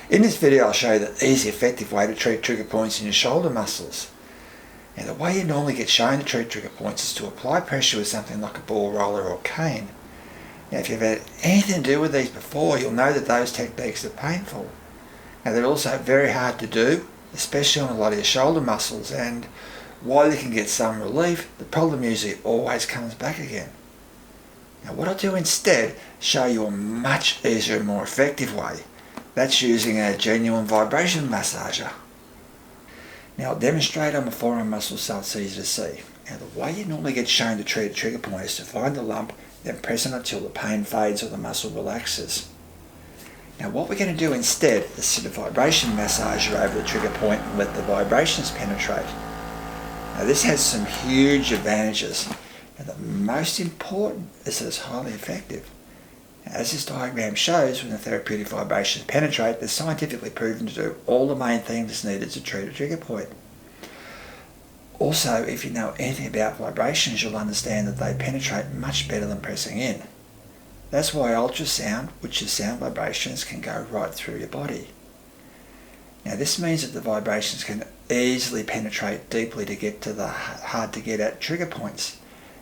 In this video I'll show you the easy, effective way to treat trigger points in your shoulder muscles. Now the way you normally get shown to treat trigger points is to apply pressure with something like a ball roller or cane. Now if you've had anything to do with these before, you'll know that those techniques are painful. Now they're also very hard to do, especially on a lot of your shoulder muscles, and while you can get some relief, the problem usually always comes back again. Now what I'll do instead, show you a much easier and more effective way. That's using a genuine vibration massager. Now I'll demonstrate on my forearm muscle so it's easy to see. Now the way you normally get shown to treat a trigger point is to find the lump, then press on it until the pain fades or the muscle relaxes. Now what we're going to do instead is sit a vibration massager over the trigger point and let the vibrations penetrate. Now this has some huge advantages, and the most important is that it's highly effective. As this diagram shows, when the therapeutic vibrations penetrate, they're scientifically proven to do all the main things needed to treat a trigger point. Also, if you know anything about vibrations, you'll understand that they penetrate much better than pressing in. That's why ultrasound, which is sound vibrations, can go right through your body. Now this means that the vibrations can easily penetrate deeply to get to the hard to get at trigger points.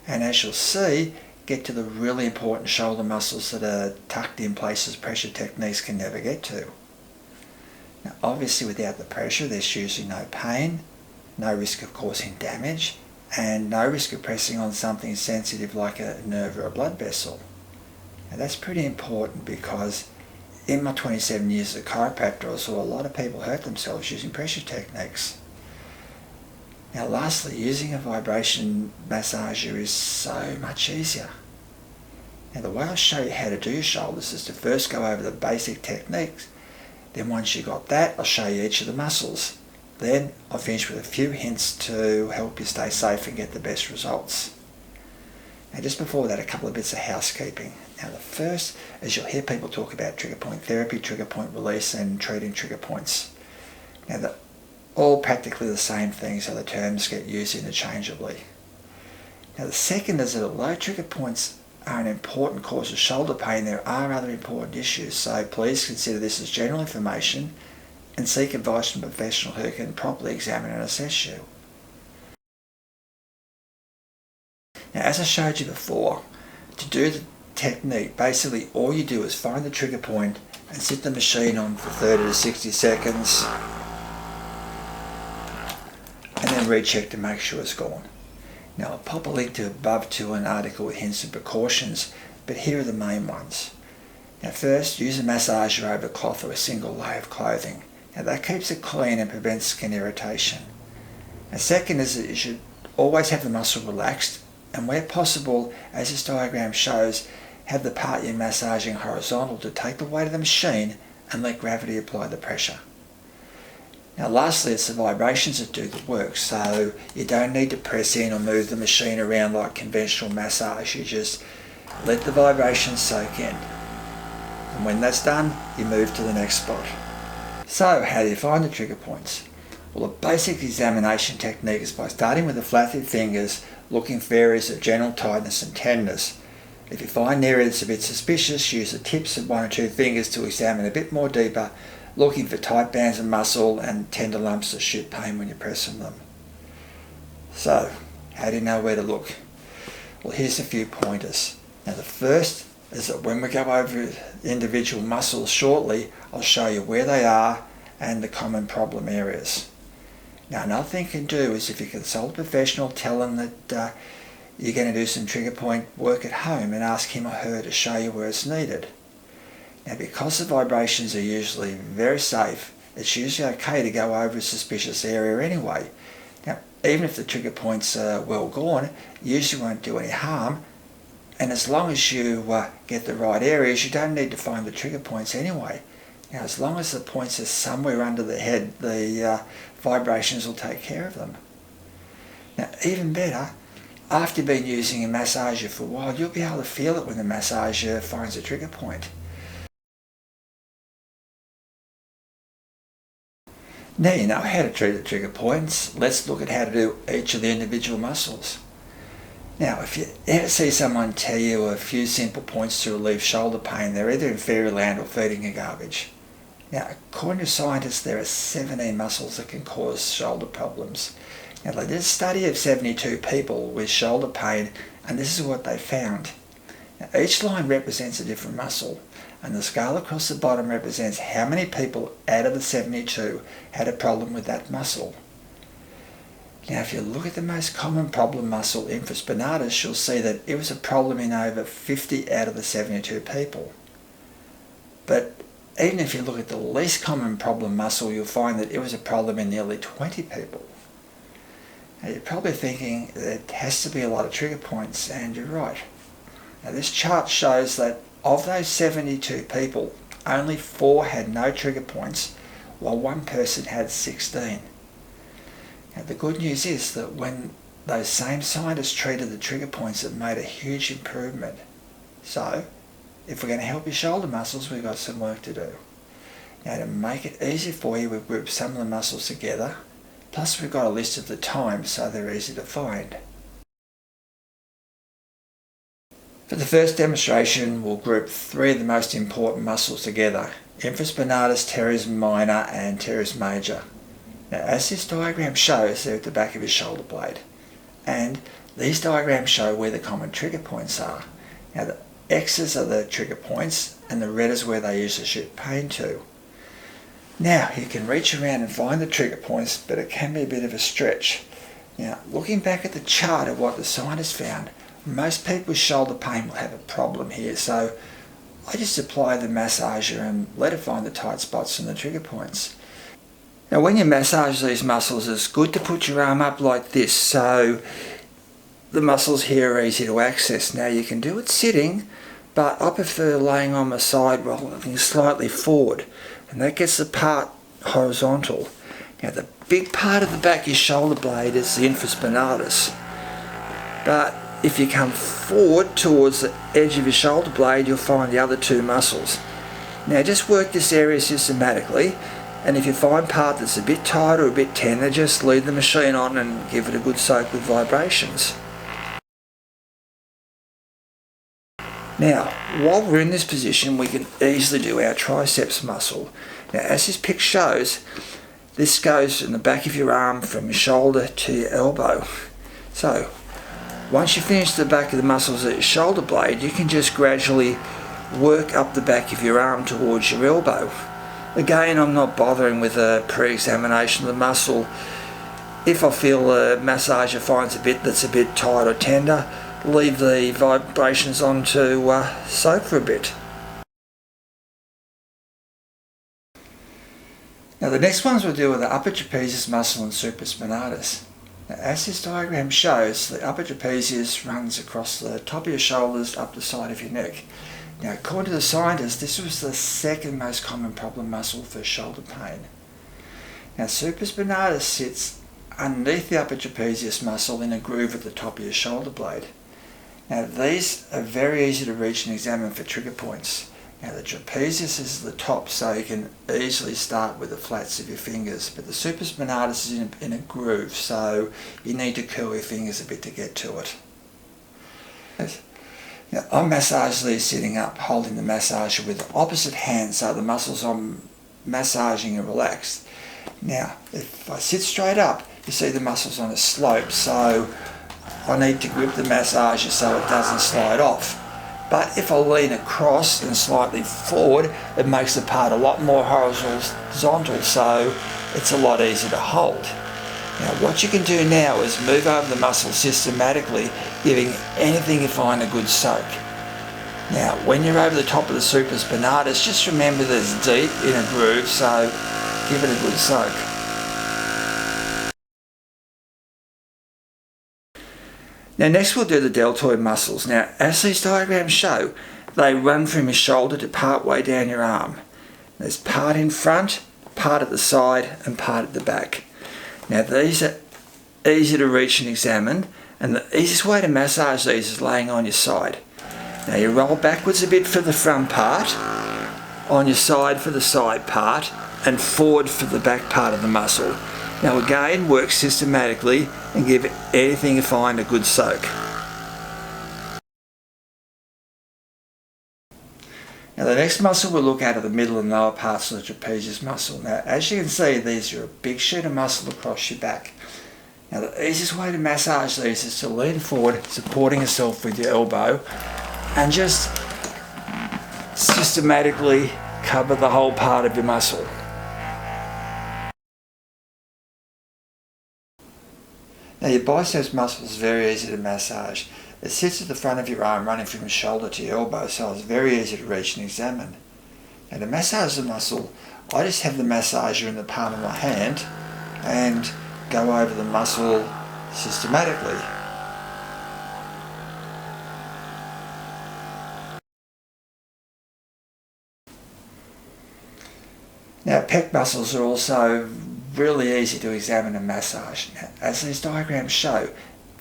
And as you'll see, get to the really important shoulder muscles that are tucked in places pressure techniques can never get to. Now obviously without the pressure there's usually no pain, no risk of causing damage, and no risk of pressing on something sensitive like a nerve or a blood vessel. Now that's pretty important because in my 27 years as a chiropractor I saw a lot of people hurt themselves using pressure techniques. Now lastly, using a vibration massager is so much easier. Now the way I'll show you how to do your shoulders is to first go over the basic techniques. Then once you got that, I'll show you each of the muscles. Then I'll finish with a few hints to help you stay safe and get the best results. Now just before that, a couple of bits of housekeeping. Now the first is you'll hear people talk about trigger point therapy, trigger point release, and treating trigger points. Now they're all practically the same thing, so the terms get used interchangeably. Now the second is that although trigger points are an important cause of shoulder pain, there are other important issues, so please consider this as general information and seek advice from a professional who can properly examine and assess you. Now as I showed you before, to do the technique, basically all you do is find the trigger point and sit the machine on for 30 to 60 seconds and then recheck to make sure it's gone. Now I'll pop a link to above to an article with hints and precautions, but here are the main ones. Now first, use a massager over a cloth or a single layer of clothing. Now that keeps it clean and prevents skin irritation. Now second is that you should always have the muscle relaxed, and where possible, as this diagram shows, have the part you're massaging horizontal to take the weight of the machine and let gravity apply the pressure. Now lastly, it's the vibrations that do the work, so you don't need to press in or move the machine around like conventional massage. You just let the vibrations soak in. And when that's done, you move to the next spot. So how do you find the trigger points? Well, a basic examination technique is by starting with the flathead fingers, looking for areas of general tightness and tenderness. If you find an area that's a bit suspicious, use the tips of one or two fingers to examine a bit more deeper, looking for tight bands of muscle and tender lumps that shoot pain when you press on them. So, how do you know where to look? Well, here's a few pointers. Now the first is that when we go over individual muscles shortly, I'll show you where they are and the common problem areas. Now another thing you can do is if you consult a professional, tell them that you're going to do some trigger point work at home and ask him or her to show you where it's needed. Now because the vibrations are usually very safe, it's usually okay to go over a suspicious area anyway. Now even if the trigger points are well gone, you usually won't do any harm, and as long as you get the right areas, you don't need to find the trigger points anyway. Now as long as the points are somewhere under the head, the vibrations will take care of them. Now even better, after you've been using a massager for a while, you'll be able to feel it when the massager finds a trigger point. Now you know how to treat the trigger points, let's look at how to do each of the individual muscles. Now, if you ever see someone tell you a few simple points to relieve shoulder pain, they're either in fairyland or feeding you garbage. Now, according to scientists, there are 17 muscles that can cause shoulder problems. Now, they did a study of 72 people with shoulder pain, and this is what they found. Now, each line represents a different muscle, and the scale across the bottom represents how many people out of the 72 had a problem with that muscle. Now, if you look at the most common problem muscle, infraspinatus, you'll see that it was a problem in over 50 out of the 72 people. But even if you look at the least common problem muscle, you'll find that it was a problem in nearly 20 people. Now, you're probably thinking there has to be a lot of trigger points, and you're right. Now, this chart shows that of those 72 people, only 4 had no trigger points, while one person had 16. Now, the good news is that when those same scientists treated the trigger points, it made a huge improvement. So, if we're going to help your shoulder muscles, we've got some work to do. Now, to make it easy for you, we've grouped some of the muscles together, plus we've got a list of the times so they're easy to find. For the first demonstration, we'll group 3 of the most important muscles together: infraspinatus, teres minor and teres major. Now, as this diagram shows, they're at the back of your shoulder blade. And these diagrams show where the common trigger points are. Now, the X's are the trigger points, and the red is where they usually shoot pain to. Now, you can reach around and find the trigger points, but it can be a bit of a stretch. Now, looking back at the chart of what the scientists found, most people with shoulder pain will have a problem here, so I just apply the massager and let it find the tight spots and the trigger points. Now, when you massage these muscles, it's good to put your arm up like this, so the muscles here are easy to access. Now, you can do it sitting, but I prefer laying on my side while looking slightly forward, and that gets the part horizontal. Now, the big part of the back of your shoulder blade is the infraspinatus, but if you come forward towards the edge of your shoulder blade, you'll find the other 2 muscles. Now, just work this area systematically, and if you find part that's a bit tight or a bit tender, just leave the machine on and give it a good soak with vibrations. Now, while we're in this position, we can easily do our triceps muscle. Now, as this pic shows, this goes in the back of your arm from your shoulder to your elbow. So, once you finish the back of the muscles at your shoulder blade, you can just gradually work up the back of your arm towards your elbow. Again, I'm not bothering with a pre-examination of the muscle. If I feel a massager finds a bit that's a bit tight or tender, leave the vibrations on to soak for a bit. Now, the next ones we'll do are the upper trapezius muscle and supraspinatus. Now, as this diagram shows, the upper trapezius runs across the top of your shoulders up the side of your neck. Now, according to the scientists, this was the second most common problem muscle for shoulder pain. Now, supraspinatus sits underneath the upper trapezius muscle in a groove at the top of your shoulder blade. Now, these are very easy to reach and examine for trigger points. Now, the trapezius is at the top, so you can easily start with the flats of your fingers, but the supraspinatus is in a groove, so you need to curl your fingers a bit to get to it. Now, I massage these sitting up, holding the massager with the opposite hand so the muscles I'm massaging are relaxed. Now, if I sit straight up, you see the muscles on a slope, so I need to grip the massager so it doesn't slide off. But if I lean across and slightly forward, it makes the part a lot more horizontal, so it's a lot easier to hold. Now, what you can do now is move over the muscle systematically, giving anything you find a good soak. Now, when you're over the top of the supraspinatus, just remember that it's deep in a groove, so give it a good soak. Now, next we'll do the deltoid muscles. Now, as these diagrams show, they run from your shoulder to part way down your arm. There's part in front, part at the side, and part at the back. Now, these are easy to reach and examine, and the easiest way to massage these is laying on your side. Now, you roll backwards a bit for the front part, on your side for the side part, and forward for the back part of the muscle. Now, again, work systematically and give anything you find a good soak. Now the next muscle we'll look at are the middle and lower parts of the trapezius muscle. Now as you can see, these are a big sheet of muscle across your back. Now the easiest way to massage these is to lean forward, supporting yourself with your elbow, and just systematically cover the whole part of your muscle. Now your biceps muscle is very easy to massage. It sits at the front of your arm, running from your shoulder to your elbow, so it's very easy to reach and examine. Now to massage the muscle, I just have the massager in the palm of my hand and go over the muscle systematically. Now pec muscles are also really easy to examine and massage. Now, as these diagrams show,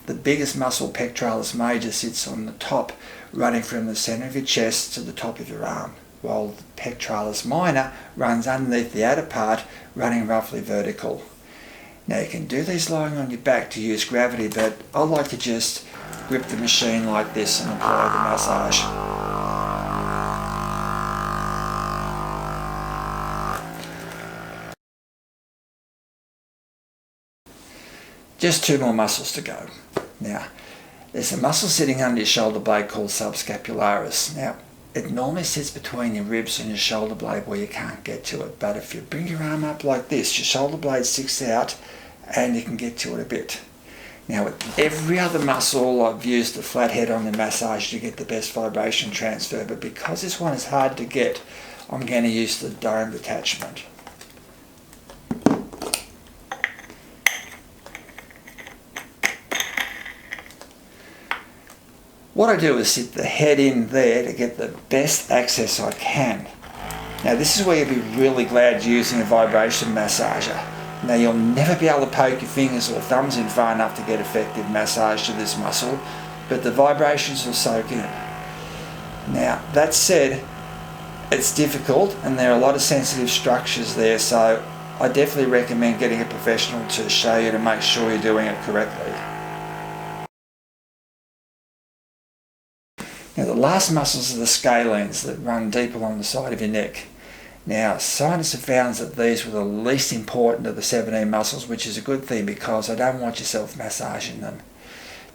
the biggest muscle, pectoralis major, sits on the top, running from the centre of your chest to the top of your arm, while the pectoralis minor runs underneath the outer part, running roughly vertical. Now you can do these lying on your back to use gravity, but I like to just grip the machine like this and apply the massage. Just 2 more muscles to go. Now, there's a muscle sitting under your shoulder blade called Subscapularis. Now, it normally sits between your ribs and your shoulder blade where you can't get to it, but if you bring your arm up like this, your shoulder blade sticks out and you can get to it a bit. Now, with every other muscle, I've used the flat head on the massage to get the best vibration transfer, but because this one is hard to get, I'm going to use the domed attachment. What I do is sit the head in there to get the best access I can. Now this is where you'll be really glad using a vibration massager. Now you'll never be able to poke your fingers or thumbs in far enough to get effective massage to this muscle, but the vibrations will soak in. Now that said, it's difficult and there are a lot of sensitive structures there, so I definitely recommend getting a professional to show you to make sure you're doing it correctly. Now the last muscles are the scalenes that run deep along the side of your neck. Now scientists have found that these were the least important of the 17 muscles, which is a good thing because I don't want yourself massaging them.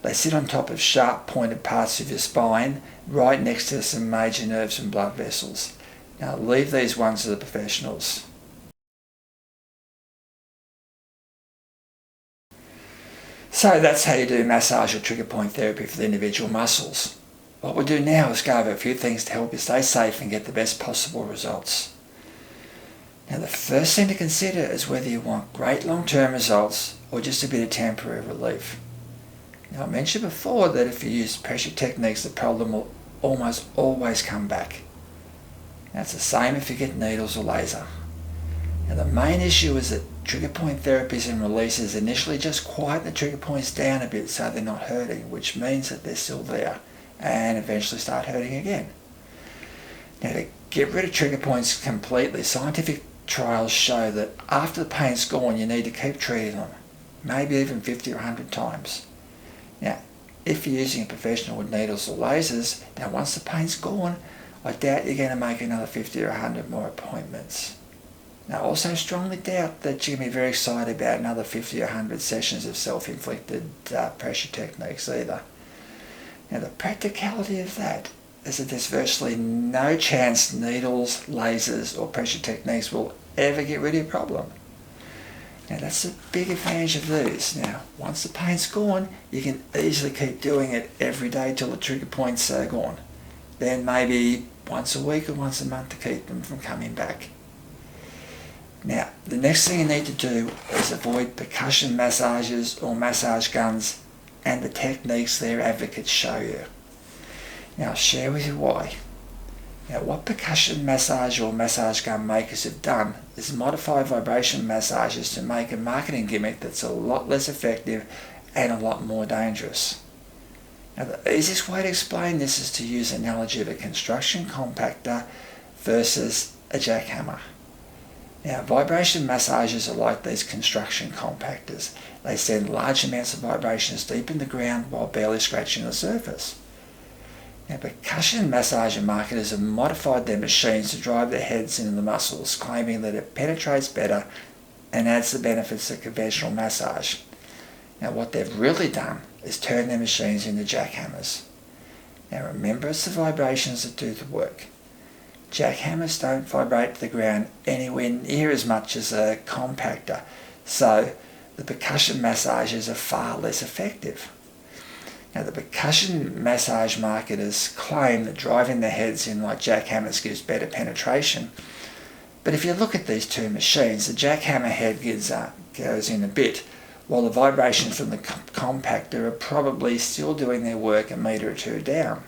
They sit on top of sharp pointed parts of your spine, right next to some major nerves and blood vessels. Now leave these ones to the professionals. So that's how you do massage or trigger point therapy for the individual muscles. What we'll do now is go over a few things to help you stay safe and get the best possible results. Now the first thing to consider is whether you want great long-term results or just a bit of temporary relief. Now I mentioned before that if you use pressure techniques, the problem will almost always come back. Now it's the same if you get needles or laser. Now the main issue is that trigger point therapies and releases initially just quiet the trigger points down a bit so they're not hurting, which means that they're still there and eventually start hurting again. Now to get rid of trigger points completely, scientific trials show that after the pain's gone you need to keep treating them, maybe even 50 or 100 times. Now if you're using a professional with needles or lasers, now once the pain's gone, I doubt you're going to make another 50 or 100 more appointments. Now I also strongly doubt that you're going to be very excited about another 50 or 100 sessions of self-inflicted pressure techniques either. Now the practicality of that is that there's virtually no chance needles, lasers or pressure techniques will ever get rid of your problem. Now that's a big advantage of these. Now once the pain's gone, you can easily keep doing it every day till the trigger points are gone. Then maybe once a week or once a month to keep them from coming back. Now the next thing you need to do is avoid percussion massages or massage guns and the techniques their advocates show you. Now I'll share with you why. Now what percussion massage or massage gun makers have done is modify vibration massages to make a marketing gimmick that's a lot less effective and a lot more dangerous. Now the easiest way to explain this is to use an analogy of a construction compactor versus a jackhammer. Now vibration massages are like these construction compactors. They send large amounts of vibrations deep in the ground while barely scratching the surface. Now, percussion massager marketers have modified their machines to drive their heads into the muscles, claiming that it penetrates better and adds the benefits of conventional massage. Now, what they've really done is turn their machines into jackhammers. Now, remember, it's the vibrations that do the work. Jackhammers don't vibrate to the ground anywhere near as much as a compactor, so the percussion massagers are far less effective. Now, the percussion massage marketers claim that driving their heads in like jackhammers gives better penetration, but if you look at these two machines, the jackhammer head goes in a bit, while the vibrations from the compactor are probably still doing their work a metre or two down.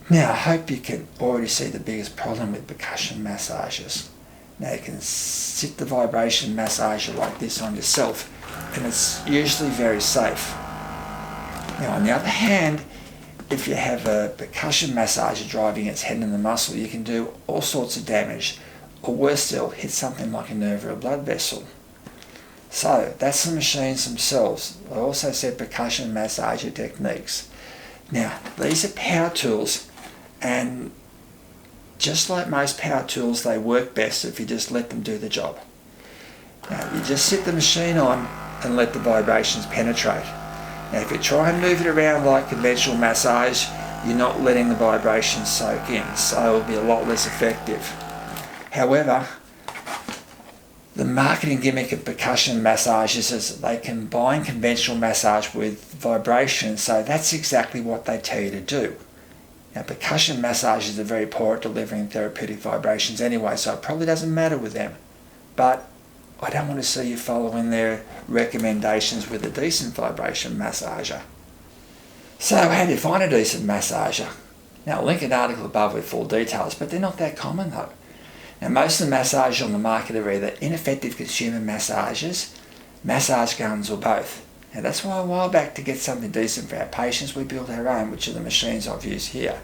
Now, I hope you can already see the biggest problem with percussion massagers. Now, you can sit the vibration massager like this on yourself, and it's usually very safe. Now, on the other hand, if you have a percussion massager driving its head in the muscle, you can do all sorts of damage, or worse still, hit something like a nerve or a blood vessel. So, that's the machines themselves. I also said percussion massager techniques. Now, these are power tools, and just like most power tools, they work best if you just let them do the job. Now, you just sit the machine on and let the vibrations penetrate. Now, if you try and move it around like conventional massage, you're not letting the vibrations soak in, so it'll be a lot less effective. However, the marketing gimmick of percussion massages is that they combine conventional massage with vibration, so that's exactly what they tell you to do. Now, percussion massages are very poor at delivering therapeutic vibrations anyway, so it probably doesn't matter with them. But I don't want to see you following their recommendations with a decent vibration massager. So, how do you find a decent massager? Now, I'll link an article above with full details, but they're not that common though. Now, most of the massagers on the market are either ineffective consumer massages, massage guns, or both. Now, that's why a while back, to get something decent for our patients, we built our own, which are the machines I've used here.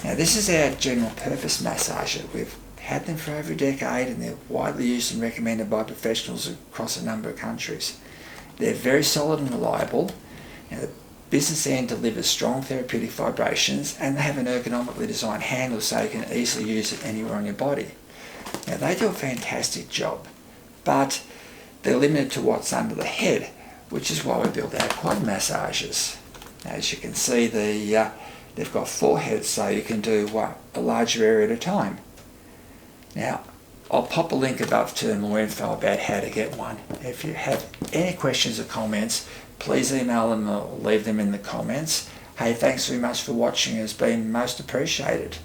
Now, this is our general purpose massager. We've had them for over a decade, and they're widely used and recommended by professionals across a number of countries. They're very solid and reliable. Now, the business end delivers strong therapeutic vibrations, and they have an ergonomically designed handle so you can easily use it anywhere on your body. Now, they do a fantastic job, but they're limited to what's under the head, which is why we built our quad massagers. As you can see, they've got 4 heads, so you can do a larger area at a time. Now, I'll pop a link above to more info about how to get one. If you have any questions or comments, please email them or leave them in the comments. Hey, thanks very much for watching. It's been most appreciated.